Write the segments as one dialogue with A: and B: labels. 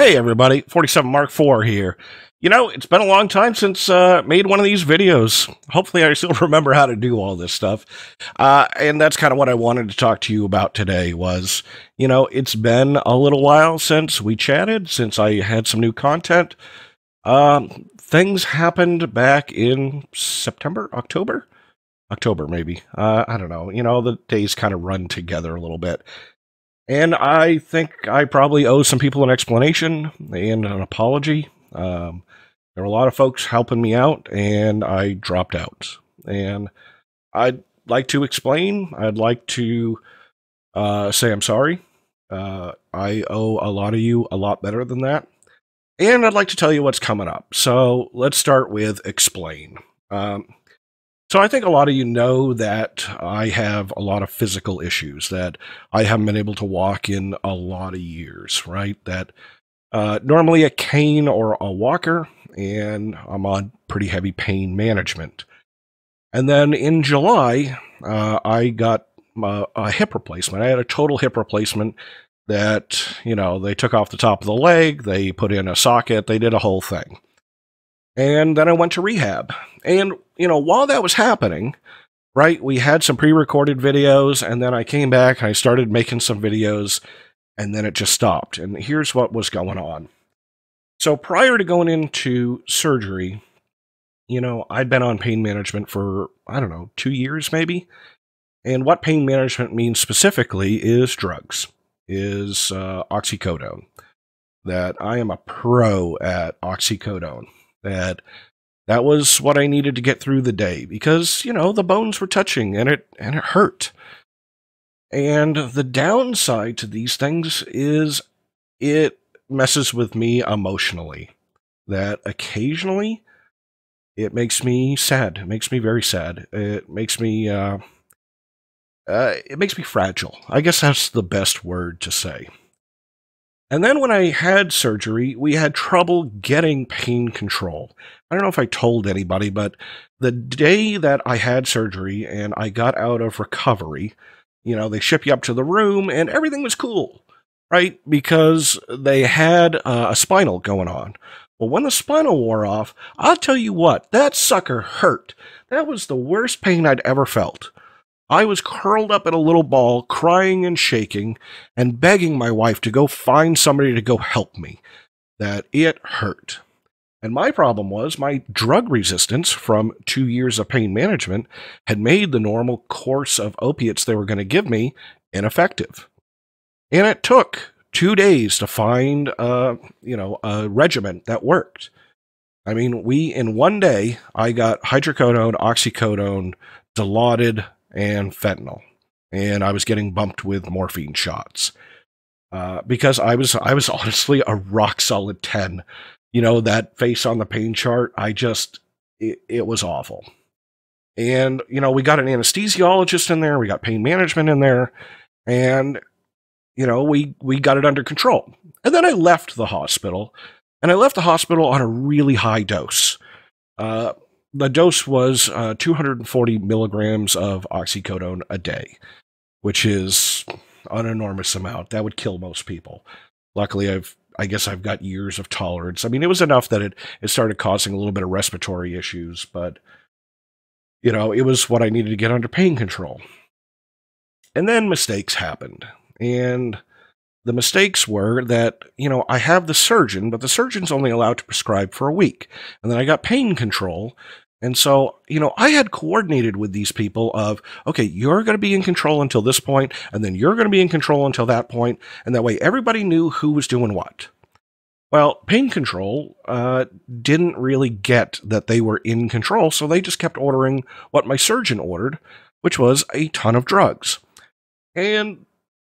A: Hey everybody, 47 Mark IV here. You know, it's been a long time since made one of these videos. Hopefully I still remember how to do all this stuff. And that's kind of what I wanted to talk to you about today was, you know, it's been a little while since we chatted, since I had some new content. Things happened back in September, October maybe. I don't know. You know, the days kind of run together a little bit. And I think I probably owe some people an explanation and an apology. There were a lot of folks helping me out, and I dropped out. And I'd like to explain. I'd like to say I'm sorry. I owe a lot of you a lot better than that. And I'd like to tell you what's coming up. So let's start with explain. So I think a lot of you know that I have a lot of physical issues, that I haven't been able to walk in a lot of years, right? That normally a cane or a walker, and I'm on pretty heavy pain management. And then in July, I got a hip replacement. I had a total hip replacement that, you know, they took off the top of the leg, they put in a socket, they did a whole thing. And then I went to rehab. And, you know, while that was happening, right, we had some pre-recorded videos, and then I came back, and I started making some videos, and then it just stopped. And here's what was going on. So prior to going into surgery, you know, I'd been on pain management for, I don't know, 2 years maybe. And what pain management means specifically is drugs, is oxycodone. That I am a pro at oxycodone. That was what I needed to get through the day because, you know, the bones were touching and it hurt. And the downside to these things is it messes with me emotionally. That occasionally it makes me sad. It makes me very sad. It makes me fragile. I guess that's the best word to say. And then when I had surgery, we had trouble getting pain control. I don't know if I told anybody, but the day that I had surgery and I got out of recovery, you know, they ship you up to the room and everything was cool, right? Because they had a spinal going on. Well, when the spinal wore off, I'll tell you what, that sucker hurt. That was the worst pain I'd ever felt. I was curled up in a little ball, crying and shaking, and begging my wife to go find somebody to go help me. That it hurt. And my problem was my drug resistance from 2 years of pain management had made the normal course of opiates they were going to give me ineffective. And it took 2 days to find a regimen that worked. I mean, in 1 day, I got hydrocodone, oxycodone, Dilaudid, and fentanyl, and I was getting bumped with morphine shots because I was honestly a rock solid 10. You know, that face on the pain chart, it was awful. And you know, we got an anesthesiologist in there, we got pain management in there, and you know, we got it under control. And then I left the hospital, and I left the hospital on a really high dose. The dose was 240 milligrams of oxycodone a day, which is an enormous amount. That would kill most people. Luckily, I guess I've got years of tolerance. I mean, it was enough that it started causing a little bit of respiratory issues, but, you know, it was what I needed to get under pain control. And then mistakes happened. And the mistakes were that, you know, I have the surgeon, but the surgeon's only allowed to prescribe for a week. And then I got pain control. And so, you know, I had coordinated with these people of, okay, you're going to be in control until this point, and then you're going to be in control until that point, and that way everybody knew who was doing what. Well, pain control didn't really get that they were in control, so they just kept ordering what my surgeon ordered, which was a ton of drugs. And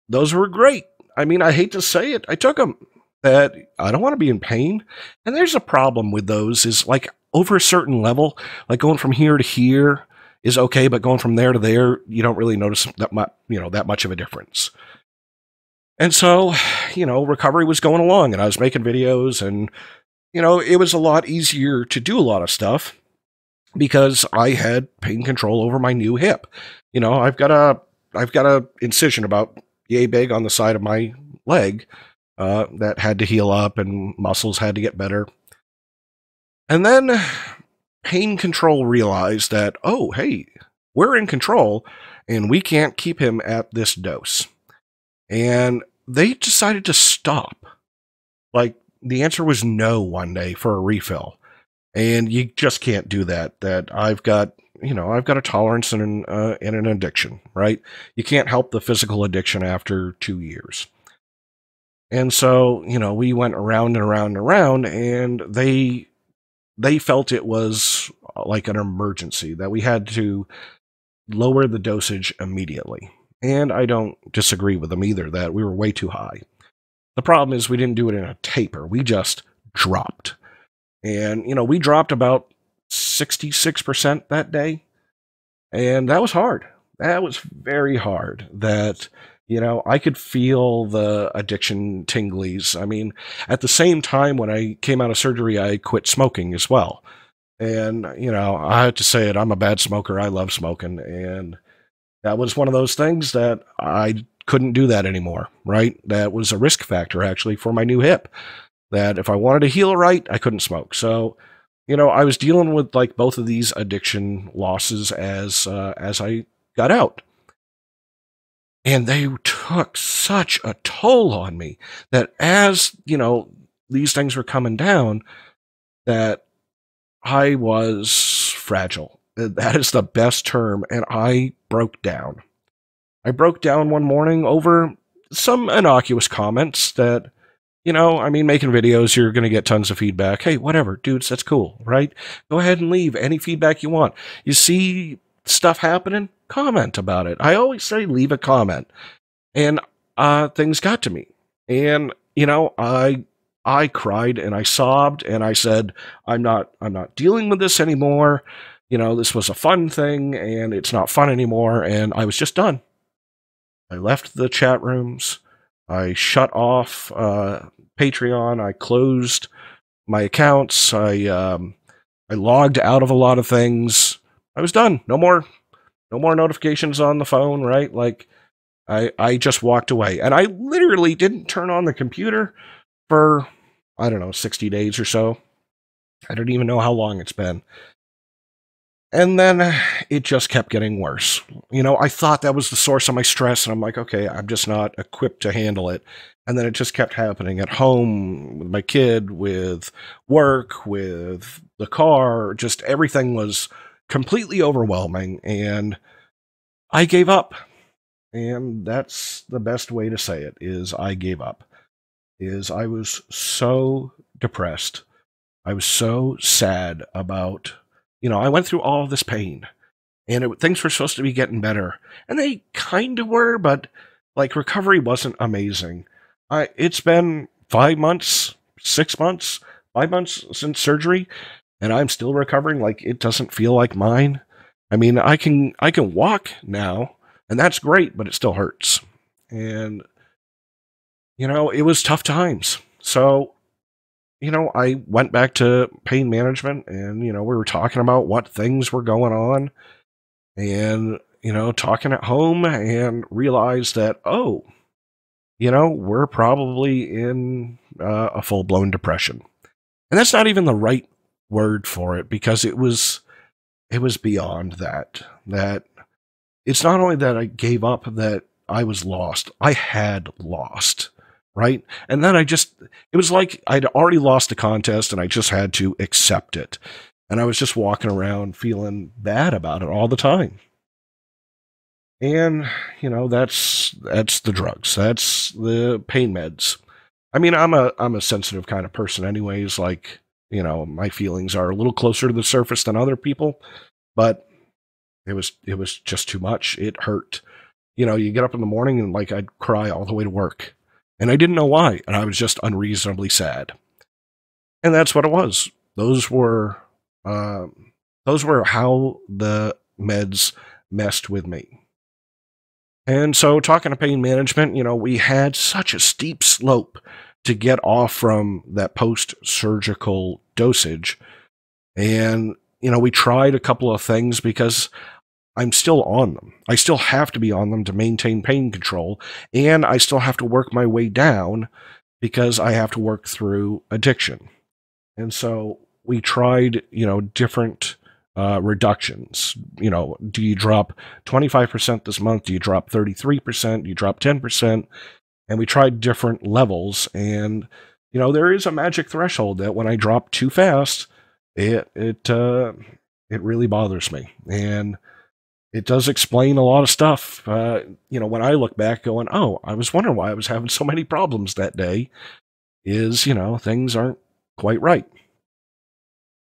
A: those were great. I mean, I hate to say it, I took them. That I don't want to be in pain. And there's a problem with those is like over a certain level, like going from here to here is okay, but going from there to there, you don't really notice that much of a difference. And so, you know, recovery was going along and I was making videos and, you know, it was a lot easier to do a lot of stuff because I had pain control over my new hip. You know, I've got a incision about yay big on the side of my leg. that had to heal up and muscles had to get better. And then pain control realized that, oh, hey, we're in control and we can't keep him at this dose. And they decided to stop. Like, the answer was no one day for a refill. And you just can't do that. That I've got a tolerance and an addiction, right? You can't help the physical addiction after 2 years. And so, we went around and around and around, and they felt it was like an emergency, that we had to lower the dosage immediately. And I don't disagree with them either, that we were way too high. The problem is we didn't do it in a taper. We just dropped. And, we dropped about 66% that day. And that was hard. That was very hard. That, I could feel the addiction tinglies. I mean, at the same time, when I came out of surgery, I quit smoking as well. And, I have to say it, I'm a bad smoker. I love smoking. And that was one of those things that I couldn't do that anymore, right? That was a risk factor, actually, for my new hip. That if I wanted to heal right, I couldn't smoke. So, I was dealing with like both of these addiction losses as I got out. And they took such a toll on me that as, these things were coming down, that I was fragile. That is the best term. And I broke down. I broke down one morning over some innocuous comments that, making videos, you're going to get tons of feedback. Hey, whatever, dudes, that's cool, right? Go ahead and leave any feedback you want. You see stuff happening, comment about it. I always say leave a comment. And things got to me. And, I cried and I sobbed and I said, I'm not dealing with this anymore. This was a fun thing and it's not fun anymore. And I was just done. I left the chat rooms. I shut off Patreon. I closed my accounts. I logged out of a lot of things. I was done. No more notifications on the phone, right? Like, I just walked away. And I literally didn't turn on the computer for, 60 days or so. I don't even know how long it's been. And then it just kept getting worse. I thought that was the source of my stress, and I'm like, okay, I'm just not equipped to handle it. And then it just kept happening at home, with my kid, with work, with the car. Just everything was completely overwhelming, and I gave up. And that's the best way to say it, is I gave up. I was so depressed. I was so sad about... I went through all this pain, and things were supposed to be getting better, and they kind of were, but like recovery wasn't amazing. It's been 5 months, 6 months, 5 months since surgery, and I'm still recovering. Like, it doesn't feel like mine. I mean, I can walk now, and that's great, but it still hurts. And it was tough times. So, I went back to pain management and, we were talking about what things were going on and, talking at home, and realized that, oh, we're probably in a full-blown depression. And that's not even the right word for it, because it was beyond that. That it's not only that I gave up, that I was lost. I had lost. Right? And then it was like I'd already lost the contest and I just had to accept it. And I was just walking around feeling bad about it all the time. And, that's the drugs. That's the pain meds. I mean, I'm a sensitive kind of person anyways. Like, my feelings are a little closer to the surface than other people, but it was just too much. It hurt. You get up in the morning and like I'd cry all the way to work. And I didn't know why, and I was just unreasonably sad. And that's what it was. Those were how the meds messed with me. And so, talking to pain management, we had such a steep slope to get off from that post-surgical dosage. And, we tried a couple of things because I'm still on them. I still have to be on them to maintain pain control, and I still have to work my way down because I have to work through addiction. And so we tried, different reductions. Do you drop 25% this month? Do you drop 33%? Do you drop 10%? And we tried different levels. And, there is a magic threshold that when I drop too fast, it really bothers me. And it does explain a lot of stuff. When I look back going, oh, I was wondering why I was having so many problems that day, is, things aren't quite right.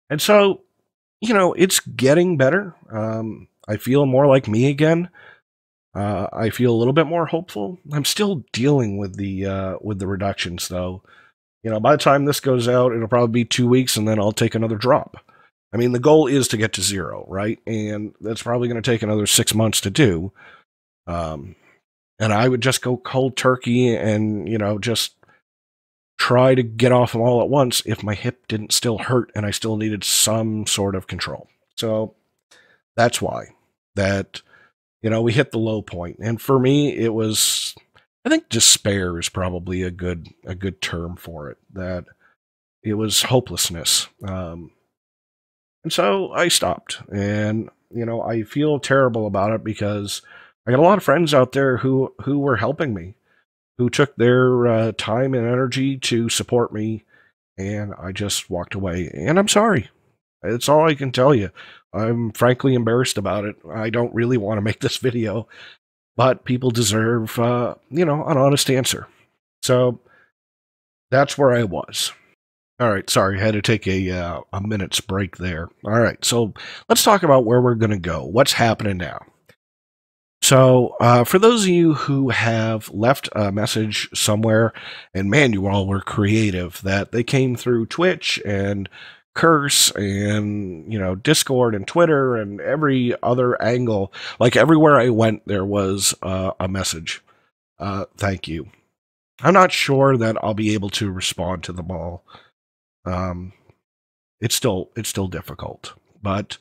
A: And so, it's getting better. I feel more like me again. I feel a little bit more hopeful. I'm still dealing with the reductions, though. By the time this goes out, it'll probably be 2 weeks, and then I'll take another drop. I mean, the goal is to get to 0, right? And that's probably going to take another 6 months to do. And I would just go cold turkey and, just try to get off them all at once if my hip didn't still hurt and I still needed some sort of control. So that's why that, we hit the low point. And for me, it was, I think despair is probably a good term for it, that it was hopelessness. And so I stopped, and, I feel terrible about it because I got a lot of friends out there who were helping me, who took their time and energy to support me, and I just walked away. And I'm sorry. It's all I can tell you. I'm frankly embarrassed about it. I don't really want to make this video, but people deserve, an honest answer. So that's where I was. All right, sorry, I had to take a minute's break there. All right, so let's talk about where we're going to go. What's happening now? So, for those of you who have left a message somewhere, and man, you all were creative, that they came through Twitch and Curse and, Discord and Twitter and every other angle, like everywhere I went, there was a message. Thank you. I'm not sure that I'll be able to respond to them all. It's still difficult, but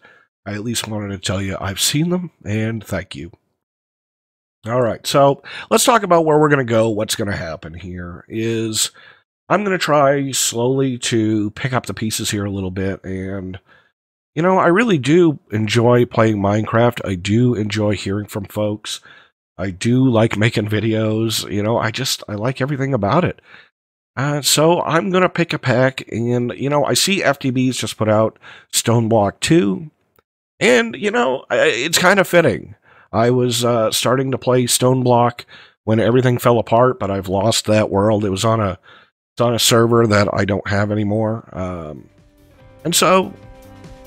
A: I at least wanted to tell you I've seen them, and thank you. All right, so let's talk about where we're going to go. What's going to happen here is I'm going to try slowly to pick up the pieces here a little bit, and, I really do enjoy playing Minecraft. I do enjoy hearing from folks. I do like making videos. I like everything about it. So I'm going to pick a pack, and, I see FTB's just put out Stoneblock 2, and, it's kind of fitting. I was starting to play Stoneblock when everything fell apart, but I've lost that world. It was on a server that I don't have anymore, and so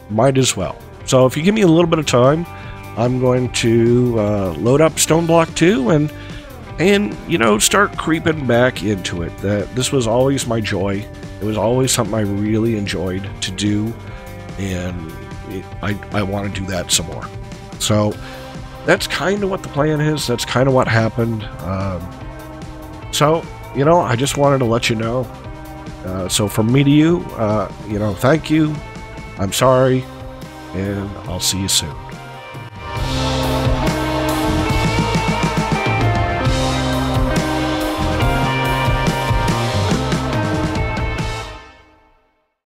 A: might as well. So if you give me a little bit of time, I'm going to load up Stoneblock 2 and start creeping back into it. This was always my joy. It was always something I really enjoyed to do, and I want to do that some more. So that's kind of what the plan is. That's kind of what happened. So, I just wanted to let you know. So from me to you, thank you. I'm sorry, and I'll see you soon.